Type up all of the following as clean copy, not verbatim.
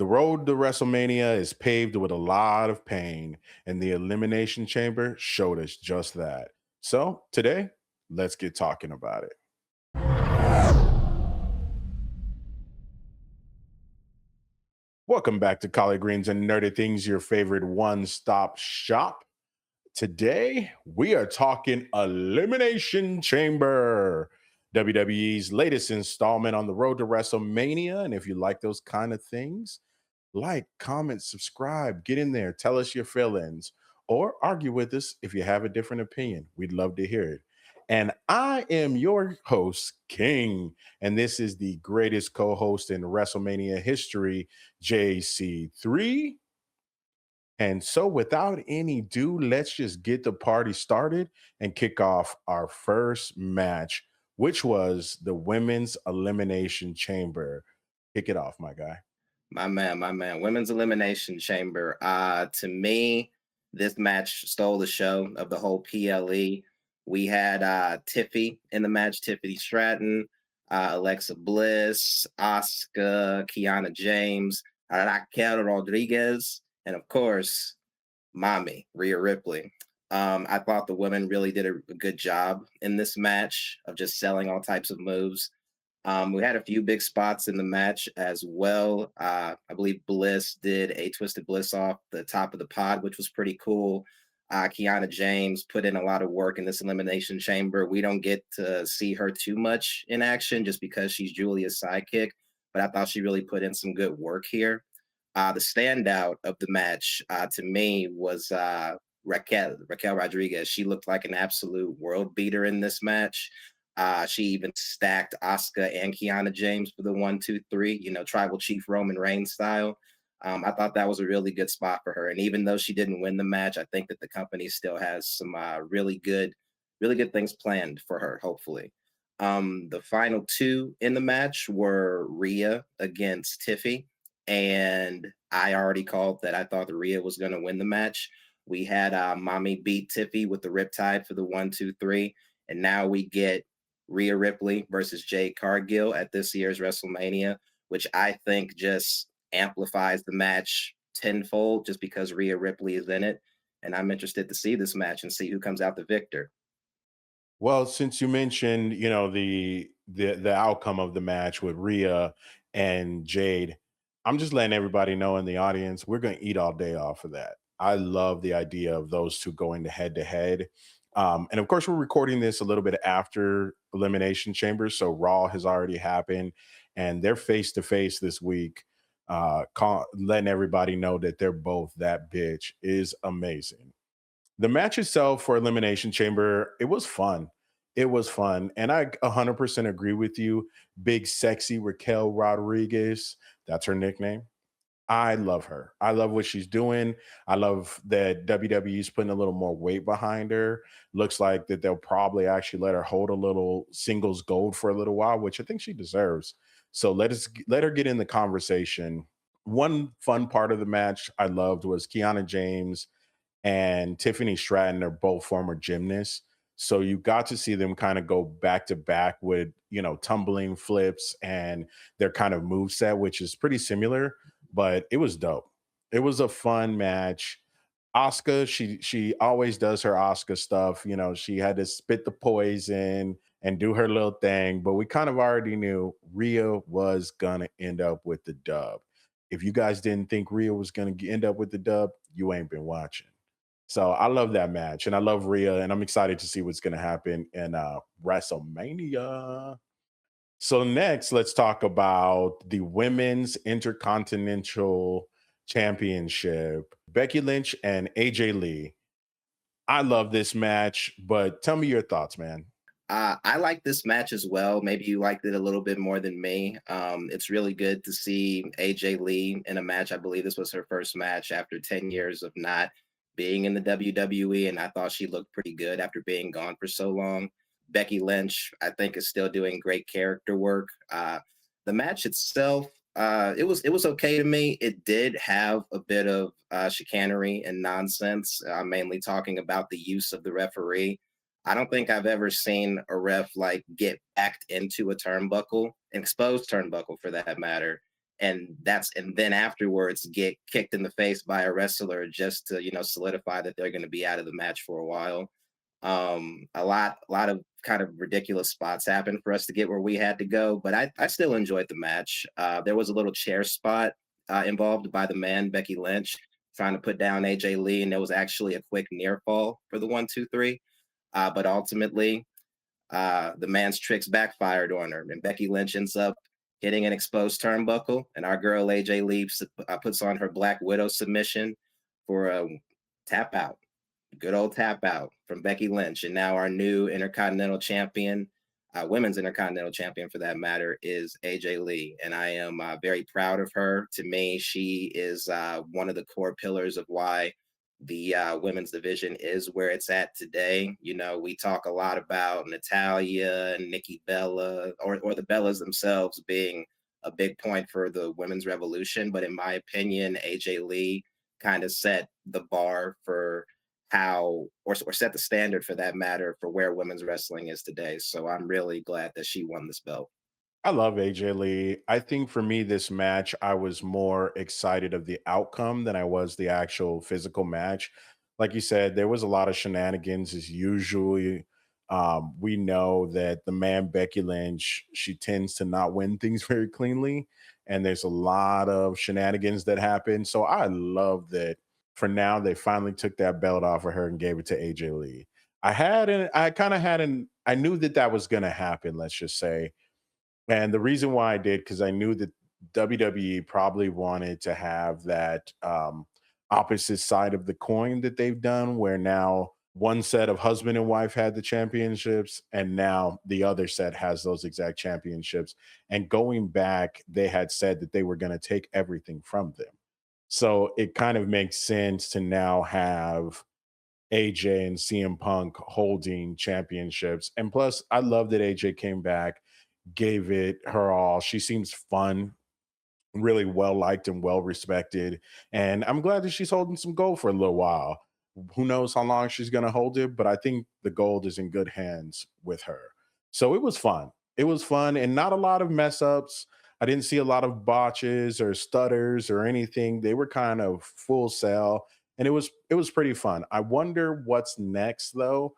The road to WrestleMania is paved with a lot of pain, and the Elimination Chamber showed us just that. So, today, let's get talking about it. Welcome back to Collard Greens and Nerdy Things, your favorite one stop shop. Today, we are talking Elimination Chamber, WWE's latest installment on the road to WrestleMania. And if you like those kind of things, like, comment, subscribe, get in there, tell us your feelings, or argue with us if you have a different opinion. We'd love to hear it. And I am your host, King, and this is the greatest co host in WrestleMania history, JC3. And so, without any ado, let's just get the party started and kick off our first match, which was the Women's Elimination Chamber. Kick it off, my guy. My man. Women's Elimination Chamber. To me, this match stole the show of the whole PLE. We had Tiffy in the match, Tiffany Stratton, Alexa Bliss, Asuka, Kiana James, Raquel Rodriguez, and of course, Mommy, Rhea Ripley. I thought the women really did a good job in this match of just selling all types of moves. We had a few big spots in the match as well. I believe Bliss did a Twisted Bliss off the top of the pod, which was pretty cool. Kiana James put in a lot of work in this Elimination Chamber. We don't get to see her too much in action just because she's Julia's sidekick, but I thought she really put in some good work here. The standout of the match to me was Raquel Rodriguez. She looked like an absolute world beater in this match. She even stacked Asuka and Kiana James for the 1, 2, 3, tribal chief Roman Reigns style. I thought that was a really good spot for her. And even though she didn't win the match, I think that the company still has some really good things planned for her, hopefully. The final two in the match were Rhea against Tiffy. And I already called that I thought the Rhea was going to win the match. We had Mommy beat Tiffy with the Riptide for the 1, 2, 3. And now we get Rhea Ripley versus Jade Cargill at this year's WrestleMania, which I think just amplifies the match tenfold just because Rhea Ripley is in it. And I'm interested to see this match and see who comes out the victor. Well, since you mentioned, the outcome of the match with Rhea and Jade, I'm just letting everybody know in the audience, we're going to eat all day off of that. I love the idea of those two going to head. And of course, we're recording this a little bit after Elimination Chamber, so Raw has already happened, and they're face to face this week. Letting everybody know that they're both that bitch is amazing. The match itself for Elimination Chamber, it was fun. It was fun. And I 100% agree with you. Big, sexy Raquel Rodriguez. That's her nickname. I love her. I love what she's doing. I love that WWE's putting a little more weight behind her. Looks like that they'll probably actually let her hold a little singles gold for a little while, which I think she deserves. So let her get in the conversation. One fun part of the match I loved was Kiana James and Tiffany Stratton are both former gymnasts. So you got to see them kind of go back to back with, tumbling flips and their kind of move set, which is pretty similar, but it was dope. It was a fun match. Oscar, she always does her Oscar stuff. She had to spit the poison and do her little thing, but we kind of already knew Rhea was gonna end up with the dub. If you guys didn't think Rhea was gonna end up with the dub, you ain't been watching. So I love that match, and I love Rhea, and I'm excited to see what's going to happen in WrestleMania. So next, let's talk about the Women's Intercontinental Championship. Becky Lynch and AJ Lee. I love this match, but tell me your thoughts, man. I like this match as well. Maybe you liked it a little bit more than me. It's really good to see AJ Lee in a match. I believe this was her first match after 10 years of not being in the WWE, and I thought she looked pretty good after being gone for so long. Becky Lynch, I think, is still doing great character work. The match itself, it was okay to me. It did have a bit of chicanery and nonsense. Mainly talking about the use of the referee. I don't think I've ever seen a ref like get backed into a turnbuckle, an exposed turnbuckle for that matter, and then afterwards get kicked in the face by a wrestler just to solidify that they're going to be out of the match for a while. A lot of kind of ridiculous spots happened for us to get where we had to go, but I still enjoyed the match. There was a little chair spot involved by the man Becky Lynch trying to put down AJ Lee, and there was actually a quick near fall for the 1 2 3. But ultimately, the man's tricks backfired on her, and Becky Lynch ends up hitting an exposed turnbuckle, and our girl AJ Lee puts on her Black Widow submission for a tap out. Good old tap out from Becky Lynch. And now our new Intercontinental Champion, Women's Intercontinental Champion for that matter, is AJ Lee. And I am very proud of her. To me, she is one of the core pillars of why the women's division is where it's at today. We talk a lot about Natalia and Nikki Bella, or the Bellas themselves being a big point for the women's revolution. But in my opinion, AJ Lee kind of set the bar for how, or set the standard for that matter, for where women's wrestling is today. So I'm really glad that she won this belt. I love AJ Lee. I think for me, this match, I was more excited of the outcome than I was the actual physical match. Like you said, there was a lot of shenanigans, as usually. We know that the man Becky Lynch, she tends to not win things very cleanly, and there's a lot of shenanigans that happen. So I love that. For now, they finally took that belt off of her and gave it to AJ Lee. I kind of had an, I knew that that was going to happen. Let's just say, and the reason why I did, because I knew that WWE probably wanted to have that opposite side of the coin that they've done, where now one set of husband and wife had the championships, and now the other set has those exact championships. And going back, they had said that they were going to take everything from them. So it kind of makes sense to now have AJ and CM Punk holding championships. And plus, I love that AJ came back, gave it her all. She seems fun, really well liked and well respected. And I'm glad that she's holding some gold for a little while. Who knows how long she's going to hold it, but I think the gold is in good hands with her. So it was fun. It was fun and not a lot of mess ups. I didn't see a lot of botches or stutters or anything. They were kind of full sell, and it was pretty fun. I wonder what's next though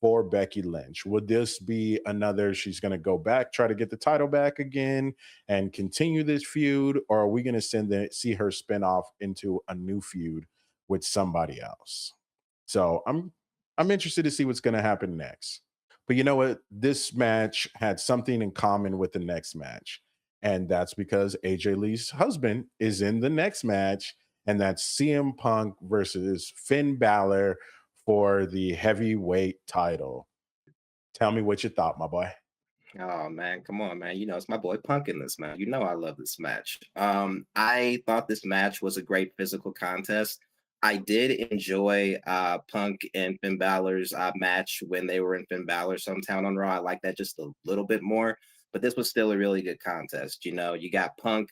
for Becky Lynch. Would this be another, she's going to go back, try to get the title back again and continue this feud, or are we going to see her spin off into a new feud with somebody else? So I'm interested to see what's going to happen next. But you know what? This match had something in common with the next match. And that's because AJ Lee's husband is in the next match, and that's CM Punk versus Finn Balor for the heavyweight title. Tell me what you thought, my boy. Oh man, come on, man. It's my boy Punk in this match. I love this match. I thought this match was a great physical contest. I did enjoy Punk and Finn Balor's match when they were in Finn Balor's hometown on Raw. I like that just a little bit more, but this was still a really good contest. You got Punk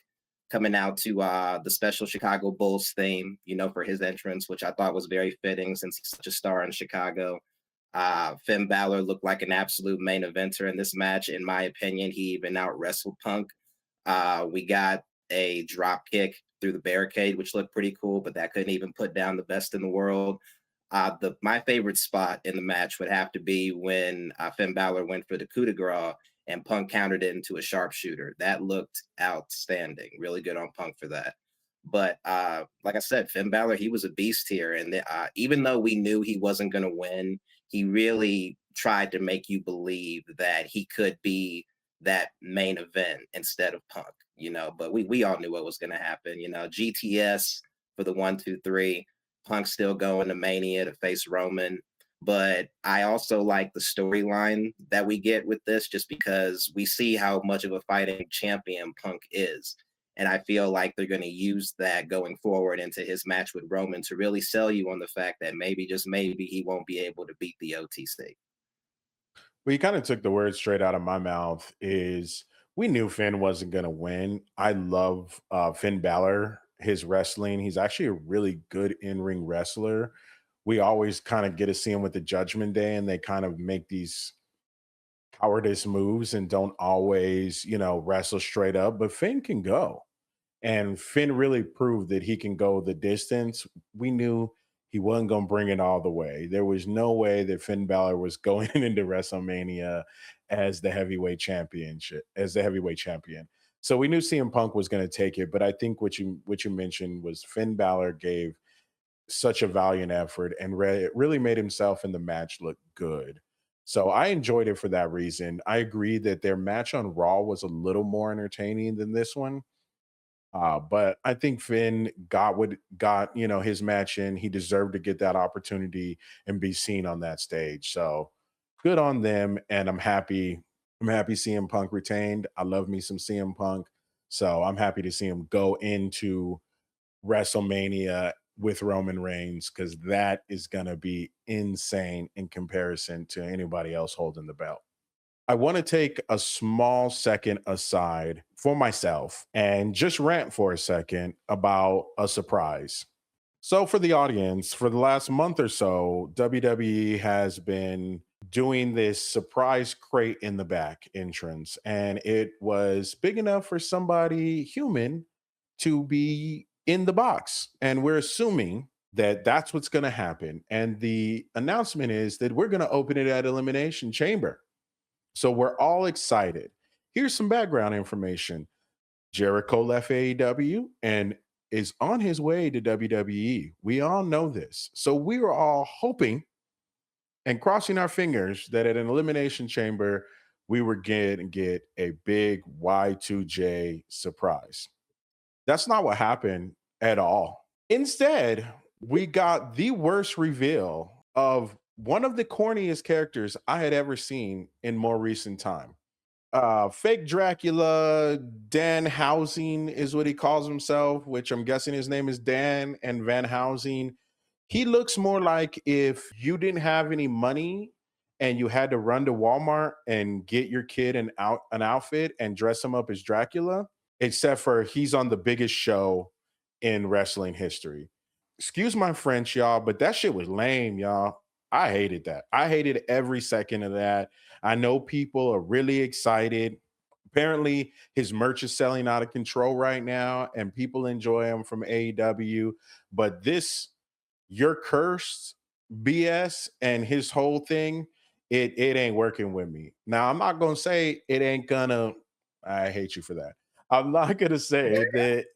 coming out to the special Chicago Bulls theme, for his entrance, which I thought was very fitting since he's such a star in Chicago. Finn Balor looked like an absolute main eventer in this match. In my opinion, he even out wrestled Punk. We got a drop kick through the barricade, which looked pretty cool, but that couldn't even put down the best in the world. My favorite spot in the match would have to be when Finn Balor went for the coup de grace and Punk countered it into a sharpshooter. That looked outstanding. Really good on Punk for that. But like I said, Finn Balor, he was a beast here. And even though we knew he wasn't going to win, he really tried to make you believe that he could be that main event instead of Punk, but we all knew what was going to happen. GTS for the 1 2 3, Punk still going to Mania to face Roman. But I also like the storyline that we get with this, just because we see how much of a fighting champion Punk is. And I feel like they're going to use that going forward into his match with Roman to really sell you on the fact that maybe, just maybe, he won't be able to beat the OTC. Well, you kind of took the words straight out of my mouth. Is we knew Finn wasn't going to win. I love Finn Balor, his wrestling. He's actually a really good in ring wrestler. We always kind of get to see him with the Judgment Day, and they kind of make these cowardice moves and don't always, wrestle straight up. But Finn can go. And Finn really proved that he can go the distance. We knew he wasn't going to bring it all the way. There was no way that Finn Balor was going into WrestleMania as the heavyweight champion. So we knew CM Punk was going to take it, but I think what you mentioned was Finn Balor gave such a valiant effort and really made himself in the match look good. So I enjoyed it for that reason. I agree that their match on Raw was a little more entertaining than this one. But I think Finn got his match in. He deserved to get that opportunity and be seen on that stage. So good on them, and I'm happy. I'm happy CM Punk retained. I love me some CM Punk, so I'm happy to see him go into WrestleMania with Roman Reigns because that is going to be insane in comparison to anybody else holding the belt. I want to take a small second aside for myself and just rant for a second about a surprise. So, for the audience, for the last month or so, WWE has been doing this surprise crate in the back entrance, and it was big enough for somebody human to be in the box. And we're assuming that that's what's going to happen. And the announcement is that we're going to open it at Elimination Chamber. So we're all excited. Here's some background information. Jericho left AEW and is on his way to WWE. We all know this. So we were all hoping and crossing our fingers that at an elimination chamber, we were going to get a big Y2J surprise. That's not what happened at all. Instead, we got the worst reveal of one of the corniest characters I had ever seen in more recent time. Fake Dracula, Dan Housing is what he calls himself, which I'm guessing his name is Dan and Van Housing. He looks more like if you didn't have any money and you had to run to Walmart and get your kid an outfit and dress him up as Dracula, except for he's on the biggest show in wrestling history. Excuse my French, y'all, but that shit was lame, y'all. I hated that. I hated every second of that. I know people are really excited. Apparently, his merch is selling out of control right now, and people enjoy him from AEW. But this, you're cursed BS and his whole thing, it ain't working with me. Now, I'm not gonna say it ain't gonna. I hate you for that. I'm not gonna say that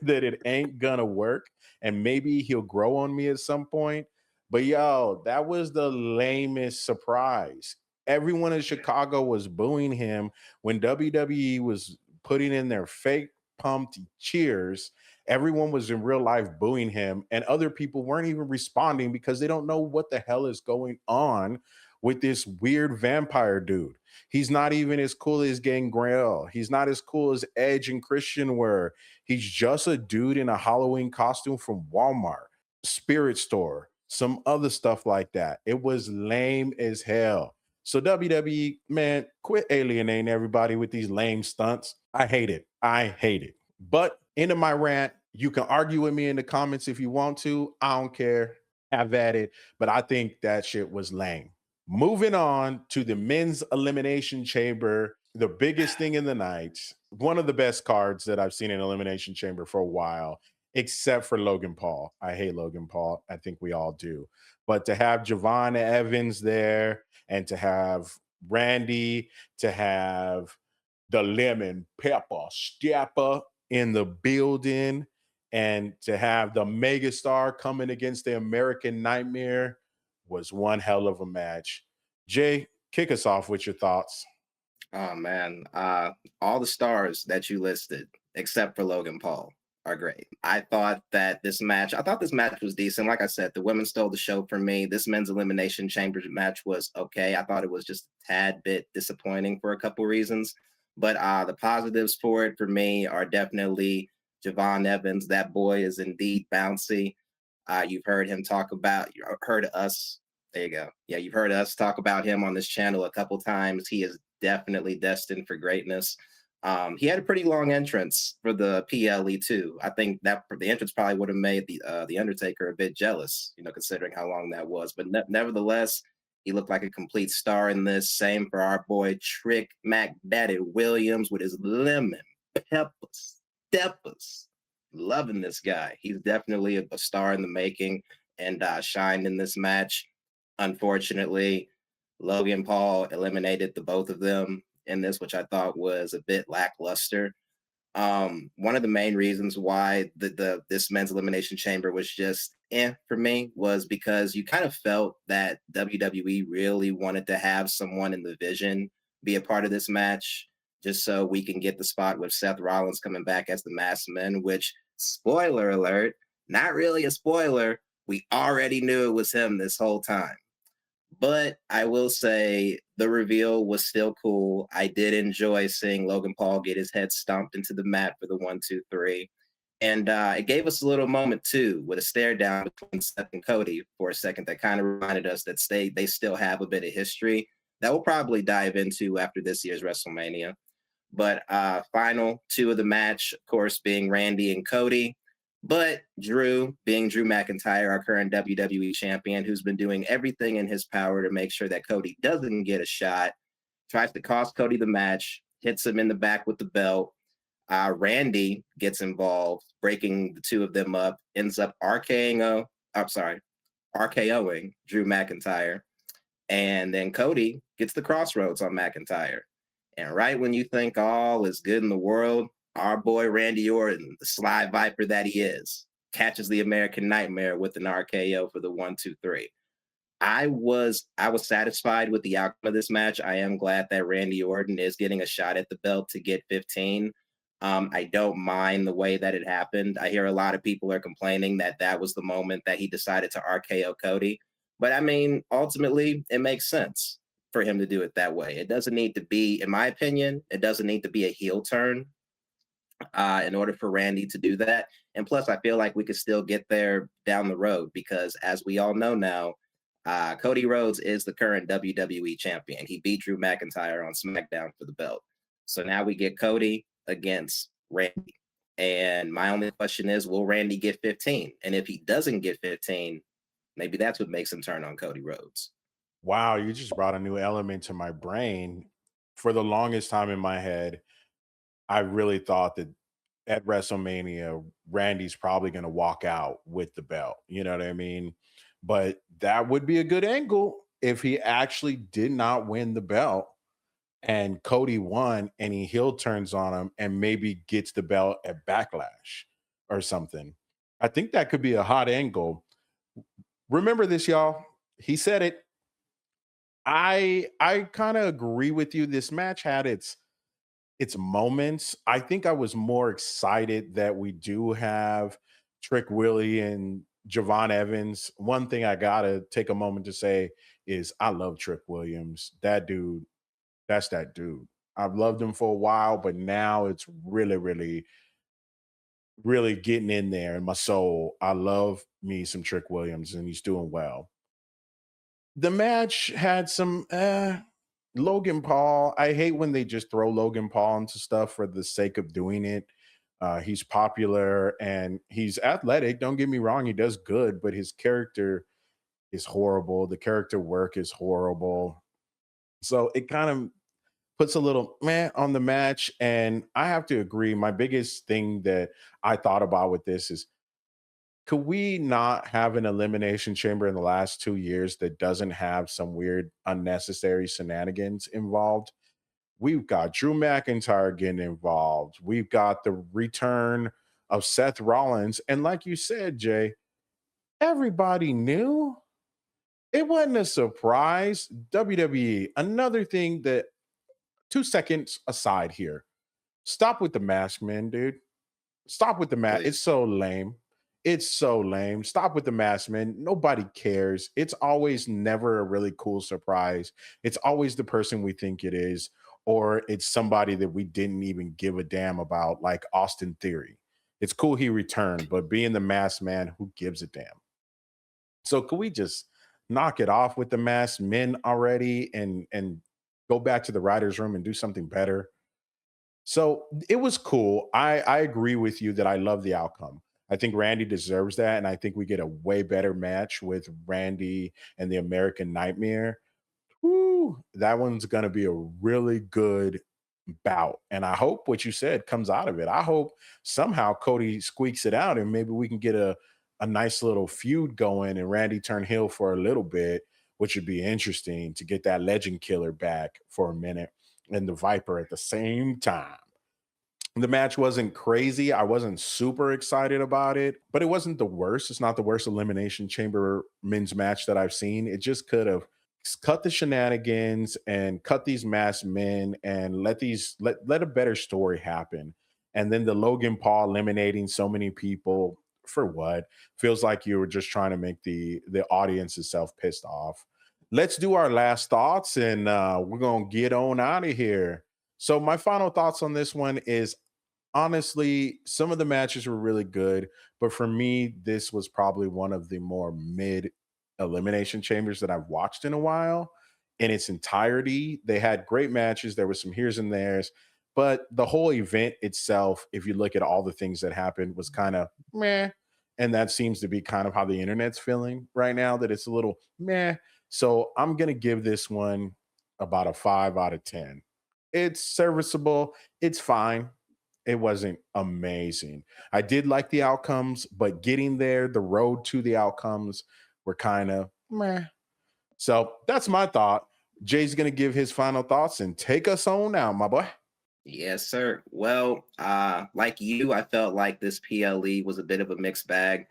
that it ain't gonna work, and maybe he'll grow on me at some point. But yo, that was the lamest surprise. Everyone in Chicago was booing him when WWE was putting in their fake pumped cheers. Everyone was in real life booing him, and other people weren't even responding because they don't know what the hell is going on with this weird vampire dude. He's not even as cool as Gangrel. He's not as cool as Edge and Christian were. He's just a dude in a Halloween costume from Walmart, Spirit Store, some other stuff like that. It was lame as hell. So WWE, man, quit alienating everybody with these lame stunts. I hate it. I hate it. But into my rant, you can argue with me in the comments if you want to. I don't care. Have at it. But I think that shit was lame. Moving on to the men's elimination chamber, the biggest thing in the night, one of the best cards that I've seen in elimination chamber for a while, except for Logan Paul. I hate Logan Paul. I think we all do. But to have Javon Evans there and to have Randy, to have the lemon pepper stepper in the building, and to have the megastar coming against the American Nightmare was one hell of a match. Jay, kick us off with your thoughts. Oh man, all the stars that you listed, except for Logan Paul, are great. I thought this match was decent. Like I said, the women stole the show for me. This men's elimination chamber match was okay. I thought it was just a tad bit disappointing for a couple reasons, but the positives for it for me are definitely Javon Evans. That boy is indeed bouncy. You've heard him talk about, you heard us. There you go. Yeah, you've heard us talk about him on this channel a couple times. He is definitely destined for greatness. He had a pretty long entrance for the PLE too. I think that the entrance probably would have made the Undertaker a bit jealous, considering how long that was. But nevertheless, he looked like a complete star in this. Same for our boy Trick Mac Daddy Williams with his lemon peppers. Deppers. Loving this guy. He's definitely a star in the making and shined in this match. Unfortunately, Logan Paul eliminated the both of them in this, which I thought was a bit lackluster. One of the main reasons why the this men's elimination chamber was just for me was because you kind of felt that WWE really wanted to have someone in the vision be a part of this match, just so we can get the spot with Seth Rollins coming back as the masked man, which, spoiler alert, not really a spoiler. We already knew it was him this whole time. But I will say the reveal was still cool. I did enjoy seeing Logan Paul get his head stomped into the mat for the 1, 2, 3. And it gave us a little moment too with a stare down between Seth and Cody for a second that kind of reminded us that they still have a bit of history that we'll probably dive into after this year's WrestleMania. But final two of the match, of course, being Randy and Cody. But Drew, being Drew McIntyre, our current WWE champion, who's been doing everything in his power to make sure that Cody doesn't get a shot, tries to cost Cody the match, hits him in the back with the belt. Randy gets involved, breaking the two of them up, ends up RKOing Drew McIntyre. And then Cody gets the crossroads on McIntyre. And right when you think all is good in the world, our boy Randy Orton, the sly viper that he is, catches the American Nightmare with an RKO for the 1, 2, 3. I was satisfied with the outcome of this match. I am glad that Randy Orton is getting a shot at the belt to get 15. I don't mind the way that it happened. I hear a lot of people are complaining that that was the moment that he decided to RKO Cody. But I mean, ultimately, it makes sense for him to do it that way. It doesn't need to be, in my opinion, it doesn't need to be a heel turn in order for Randy to do that. And plus, I feel like we could still get there down the road because, as we all know now, Cody Rhodes is the current WWE champion. He beat Drew McIntyre on SmackDown for the belt. So now we get Cody against Randy. And my only question is, will Randy get 15? And if he doesn't get 15, maybe that's what makes him turn on Cody Rhodes. Wow, you just brought a new element to my brain. For the longest time in my head, I really thought that at WrestleMania, Randy's probably going to walk out with the belt. You know what I mean? But that would be a good angle if he actually did not win the belt and Cody won and he heel turns on him and maybe gets the belt at Backlash or something. I think that could be a hot angle. Remember this, y'all. He said it. I kind of agree with you. This match had its moments. I think I was more excited that we do have Trick Willie and Javon Evans. One thing I gotta take a moment to say is I love Trick Williams. That dude, that's that dude. I've loved him for a while, but now it's really, really, really getting in there in my soul. I love me some Trick Williams, and he's doing well. The match had some Logan Paul. I hate when they just throw Logan Paul into stuff for the sake of doing it. He's popular and he's athletic. Don't get me wrong, he does good, but his character is horrible. The character work is horrible. So it kind of puts a little meh on the match. And I have to agree. My biggest thing that I thought about with this is could we not have an elimination chamber in the last 2 years that doesn't have some weird unnecessary shenanigans involved? We've got Drew McIntyre getting involved. We've got the return of Seth Rollins. And like you said, Jay, everybody knew. It wasn't a surprise. WWE, another thing that 2 seconds aside here. Stop with the mask, man, dude. Stop with the mask. It's Please. so lame. It's so lame. Stop with the mask, man. Nobody cares. It's always never a really cool surprise. It's always the person we think it is, or it's somebody that we didn't even give a damn about, like Austin Theory. It's cool he returned, but being the masked man, who gives a damn? So could we just knock it off with the masked men already and go back to the writers' room and do something better? So it was cool. I agree with you that I love the outcome. I think Randy deserves that, and I think we get a way better match with Randy and the American Nightmare. Woo, that one's gonna be a really good bout. And I hope what you said comes out of it. I hope somehow Cody squeaks it out and maybe we can get a nice little feud going and Randy turn heel for a little bit, which would be interesting to get that legend killer back for a minute and the Viper at the same time. The match wasn't crazy. I wasn't super excited about it, but it wasn't the worst. It's not the worst Elimination Chamber men's match that I've seen. It just could have cut the shenanigans and cut these masked men and let a better story happen. And then the Logan Paul eliminating so many people for what? Feels like you were just trying to make the audience itself pissed off. Let's do our last thoughts and we're gonna get on out of here. So my final thoughts on this one is honestly, some of the matches were really good, but for me, this was probably one of the more mid elimination chambers that I've watched in a while in its entirety. They had great matches. There was some here's and there's, but the whole event itself, if you look at all the things that happened, was kind of meh. And that seems to be kind of how the internet's feeling right now, that it's a little meh. So I'm gonna give this one about a 5 out of 10. It's serviceable, it's fine. It wasn't amazing. I did like the outcomes, but getting there, the road to the outcomes were kind of meh. So that's my thought. Jay's going to give his final thoughts and take us on now, my boy. Yes, sir. Well, like you, I felt like this PLE was a bit of a mixed bag.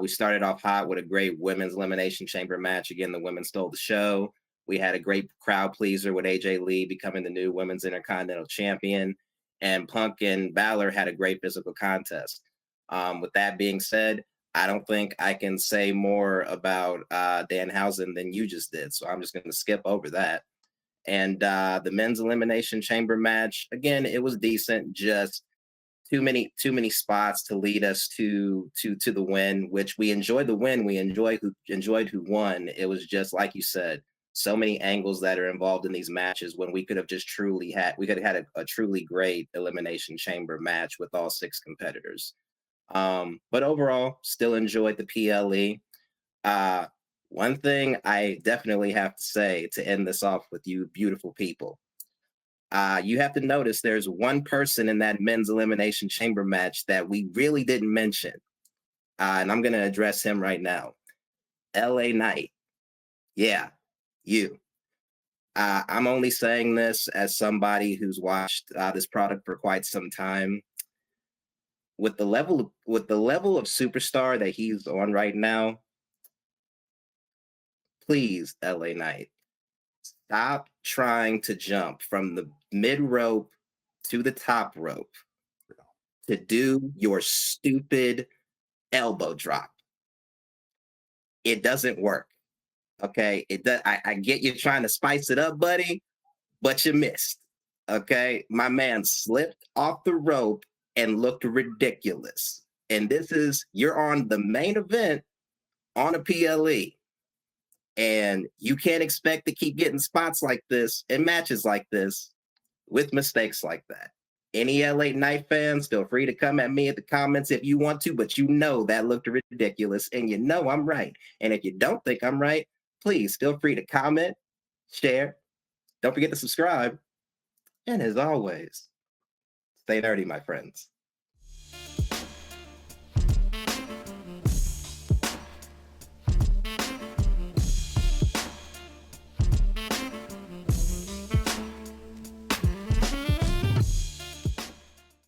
We started off hot with a great women's elimination chamber match. Again, the women stole the show. We had a great crowd pleaser with AJ Lee becoming the new women's intercontinental champion, and Punk and Balor had a great physical contest. With that being said, I don't think I can say more about Danhausen than you just did, so I'm just going to skip over that. And the men's elimination chamber match, again, it was decent. Just too many spots to lead us to the win. Which we enjoyed the win. We enjoyed who won. It was just like you said, so many angles that are involved in these matches when we could have just we could have had a truly great elimination chamber match with all six competitors. But overall, still enjoyed the PLE. Uh, One thing I definitely have to say to end this off with you beautiful people. You have to notice there's one person in that men's elimination chamber match that we really didn't mention. And I'm going to address him right now. LA Knight. Yeah, you. I'm only saying this as somebody who's watched this product for quite some time. With the level of superstar that he's on right now, please, LA Knight, stop trying to jump from the mid rope to the top rope to do your stupid elbow drop. It doesn't work. Okay. It does. I get you trying to spice it up, buddy, but you missed. Okay. My man slipped off the rope and looked ridiculous. And you're on the main event on a PLE. And you can't expect to keep getting spots like this and matches like this with mistakes like that. Any LA Knight fans, feel free to come at me at the comments if you want to, but you know that looked ridiculous and you know I'm right. And if you don't think I'm right, please feel free to comment, share. Don't forget to subscribe. And as always, stay nerdy, my friends.